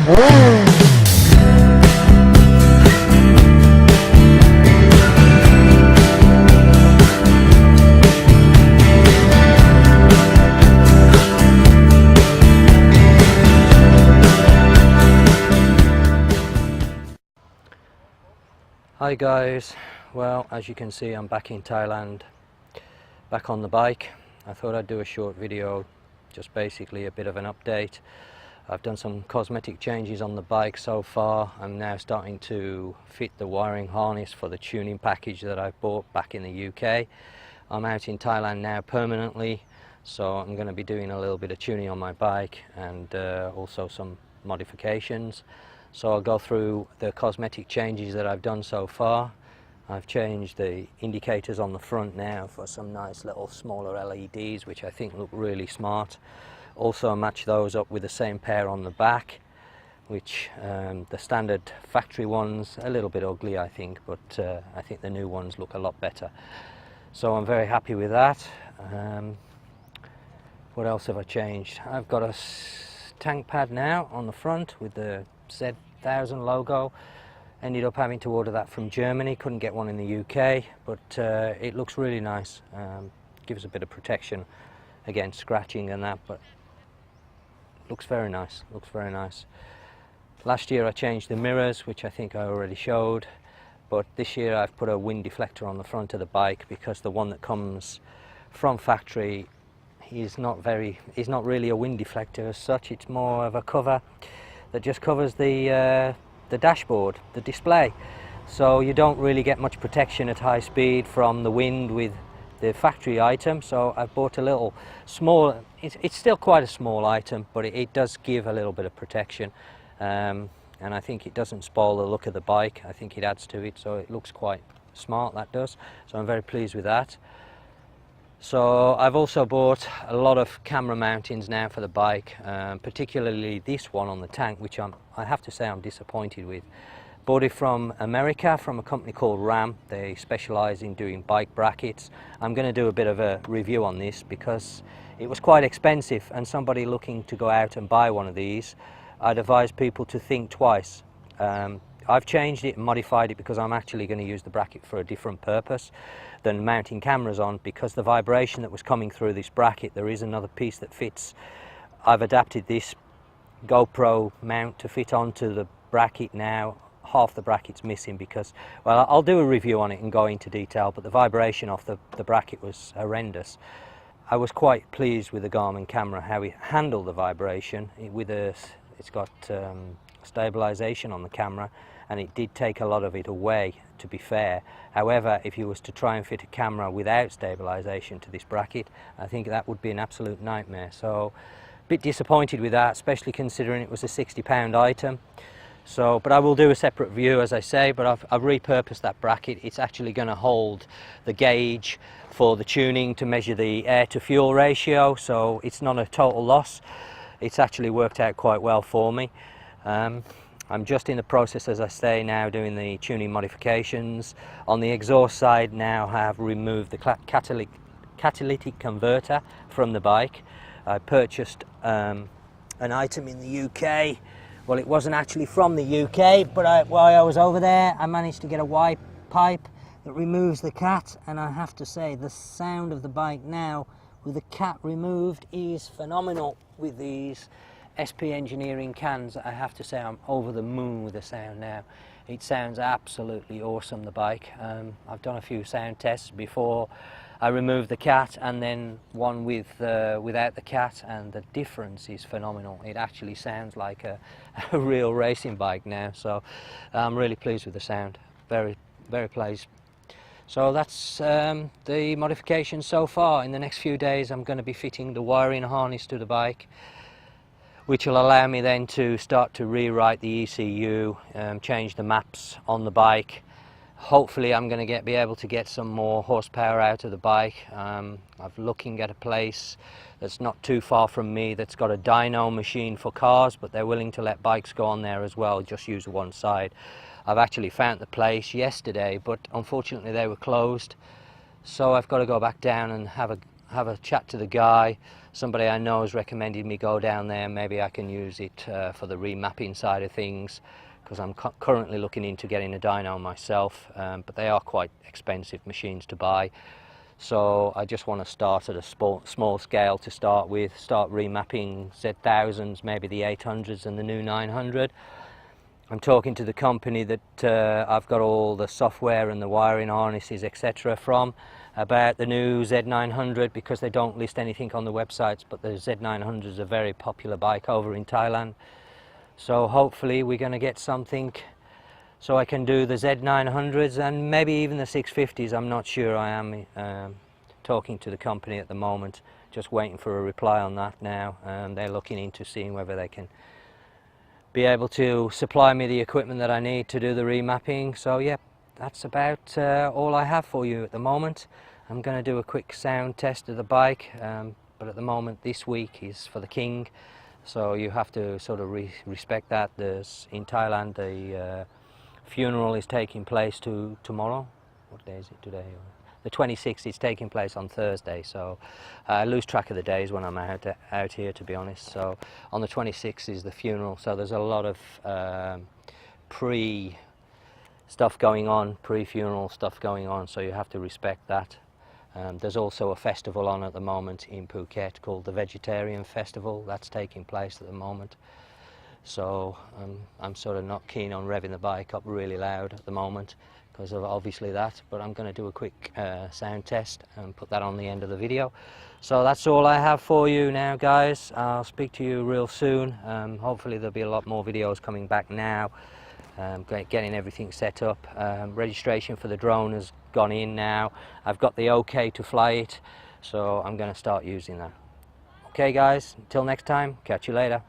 Hi guys, well, as you can see, I'm back in Thailand, back on the bike. I thought I'd do a short video, just basically a bit of an update. I've done some cosmetic changes on the bike so far. I'm now starting to fit the wiring harness for the tuning package that I bought back in the UK. I'm out in Thailand now permanently, so I'm going to be doing a little bit of tuning on my bike and also some modifications. So I'll go through the cosmetic changes that I've done so far. I've changed the indicators on the front now for some nice little smaller LEDs, which I think look really smart. Also match those up with the same pair on the back, which the standard factory ones, a little bit ugly I think, but I think the new ones look a lot better. So I'm very happy with that. What else have I changed? I've got a tank pad now on the front with the Z1000 logo. Ended up having to order that from Germany, couldn't get one in the UK, but it looks really nice. Gives a bit of protection against scratching and that, but looks very nice, looks very nice. Last year I changed the mirrors, which I think I already showed, but this year I've put a wind deflector on the front of the bike because the one that comes from factory is not really a wind deflector as such. It's more of a cover that just covers the dashboard, the display, so you don't really get much protection at high speed from the wind with the factory item. So I bought a little small, it's still quite a small item, but it does give a little bit of protection, and I think it doesn't spoil the look of the bike. I think it adds to it, so it looks quite smart, that does. So I'm very pleased with that. So I've also bought a lot of camera mountings now for the bike, particularly this one on the tank, which I have to say I'm disappointed with. Bought it from America, from a company called Ram. They specialize in doing bike brackets. I'm going to do a bit of a review on this because it was quite expensive, and somebody looking to go out and buy one of these, I'd advise people to think twice. I've changed it and modified it because I'm actually going to use the bracket for a different purpose than mounting cameras on, because the vibration that was coming through this bracket, there is another piece that fits. I've adapted this GoPro mount to fit onto the bracket now. Half the bracket's missing because, well, I'll do a review on it and go into detail, but the vibration off the bracket was horrendous. I was quite pleased with the Garmin camera, how it handled the vibration. It's got stabilization on the camera, and it did take a lot of it away, to be fair. However, if you was to try and fit a camera without stabilization to this bracket, I think that would be an absolute nightmare. So a bit disappointed with that, especially considering it was a £60 item. So, but I will do a separate view, as I say. But I've repurposed that bracket. It's actually going to hold the gauge for the tuning to measure the air to fuel ratio, so it's not a total loss. It's actually worked out quite well for me. I'm just in the process, as I say, now doing the tuning modifications. On the exhaust side now I have removed the catalytic converter from the bike. I purchased an item in the UK. Well, it wasn't actually from the UK, but while I was over there I managed to get a white pipe that removes the cat, and I have to say the sound of the bike now with the cat removed is phenomenal with these SP Engineering cans. I have to say I'm over the moon with the sound now. It sounds absolutely awesome, the bike. I've done a few sound tests before I removed the cat and then one without the cat, and the difference is phenomenal. It actually sounds like a real racing bike now, so I'm really pleased with the sound. Very, very pleased. So that's the modifications so far. In the next few days I'm going to be fitting the wiring harness to the bike, which will allow me then to start to rewrite the ECU, change the maps on the bike. Hopefully I'm going to be able to get some more horsepower out of the bike. I'm looking at a place that's not too far from me that's got a dyno machine for cars, but they're willing to let bikes go on there as well, just use one side. I've actually found the place yesterday, but unfortunately they were closed, so I've got to go back down and have have a chat to the guy. Somebody I know has recommended me go down there. Maybe I can use it for the remapping side of things, because I'm currently looking into getting a dyno myself, but they are quite expensive machines to buy. So I just want to start at a small scale to start with, start remapping Z1000s, maybe the 800s and the new 900. I'm talking to the company that I've got all the software and the wiring harnesses etc. from, about the new Z900, because they don't list anything on the websites, but the Z900 is a very popular bike over in Thailand. So hopefully we're going to get something so I can do the Z900s and maybe even the 650s. I'm not sure. I am talking to the company at the moment, just waiting for a reply on that now. They're looking into seeing whether they can be able to supply me the equipment that I need to do the remapping. So yeah, that's about all I have for you at the moment. I'm going to do a quick sound test of the bike, but at the moment this week is for the king, so you have to sort of respect that. There's in Thailand the funeral is taking place tomorrow. What day is it today? The 26th is taking place on Thursday, so I lose track of the days when I'm out here, to be honest. So on the 26th is the funeral, so there's a lot of stuff going on, pre-funeral stuff going on, so you have to respect that. There's also a festival on at the moment in Phuket called the Vegetarian Festival. That's taking place at the moment. So I'm sort of not keen on revving the bike up really loud at the moment because of obviously that, but I'm going to do a quick sound test and put that on the end of the video. So that's all I have for you now, guys. I'll speak to you real soon. Hopefully there'll be a lot more videos coming back now, getting everything set up. Registration for the drone has gone in now. I've got the okay to fly it, so I'm going to start using that. Okay guys, until next time, catch you later.